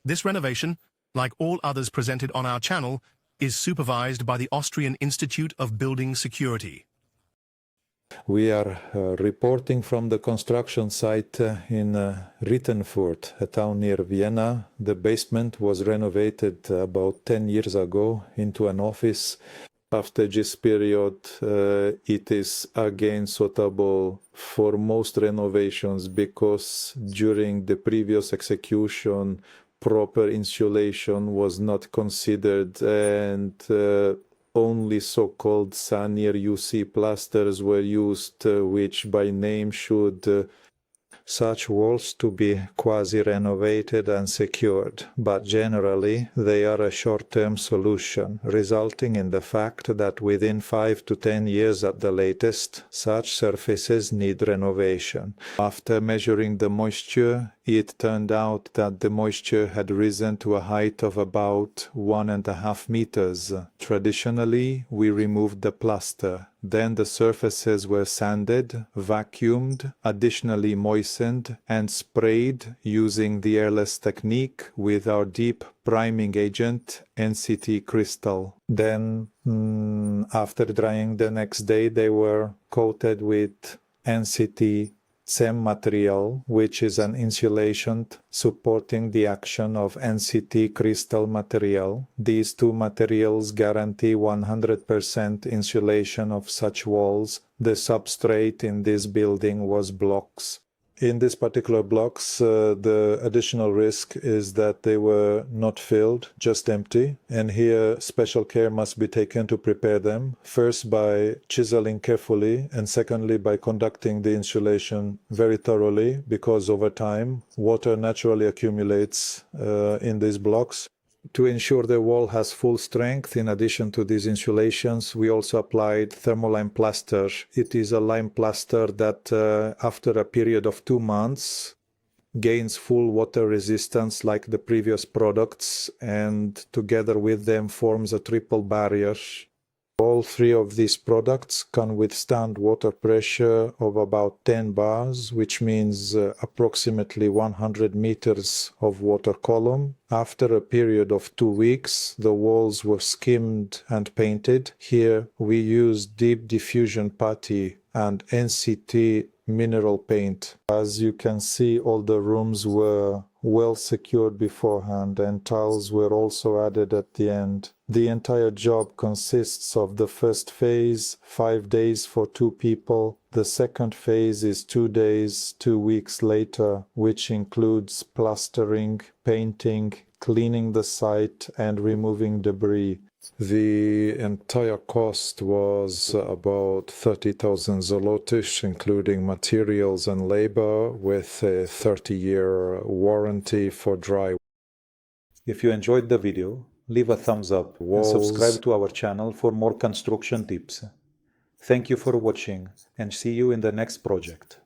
This renovation, like all others presented on our channel, is supervised by the Austrian Institute of Building Security. We are reporting from the construction site in Rittenfurt, a town near Vienna. The basement was renovated about 10 years ago into an office. After this period, it is again suitable for most renovations because during the previous execution, proper insulation was not considered, and only so-called Sanier UC plasters were used, which by name should such walls to be quasi-renovated and secured, but generally they are a short-term solution, resulting in the fact that within 5 to 10 years at the latest, such surfaces need renovation. After measuring the moisture, it turned out that the moisture had risen to a height of about 1.5 meters. Traditionally, we removed the plaster. Then the surfaces were sanded, vacuumed, additionally moistened, and sprayed using the airless technique with our deep priming agent, NCT crystal. Then, after drying the next day, they were coated with NCT CEM material, which is an insulation supporting the action of NCT crystal material. These two materials guarantee 100% insulation of such walls. The substrate in this building was blocks. In this particular blocks, the additional risk is that they were not filled, just empty. And here special care must be taken to prepare them, first by chiseling carefully, and secondly by conducting the insulation very thoroughly, because over time water naturally accumulates in these blocks. To ensure the wall has full strength, in addition to these insulations, we also applied thermolime plaster. It is a lime plaster that, after a period of 2 months, gains full water resistance like the previous products, and together with them forms a triple barrier. All three of these products can withstand water pressure of about 10 bars, which means approximately 100 meters of water column. After a period of 2 weeks, the walls were skimmed and painted. Here we used deep diffusion putty and NCT mineral paint. As you can see, all the rooms were well secured beforehand, and tiles were also added at the end. The entire job consists of the first phase, 5 days for 2 people. The second phase is 2 days, 2 weeks later, which includes plastering, painting, cleaning the site, and removing debris. The entire cost was about 30,000 zlotys, including materials and labor, with a 30-year warranty for dry. If you enjoyed the video, leave a thumbs up and subscribe to our channel for more construction tips. Thank you for watching, and see you in the next project.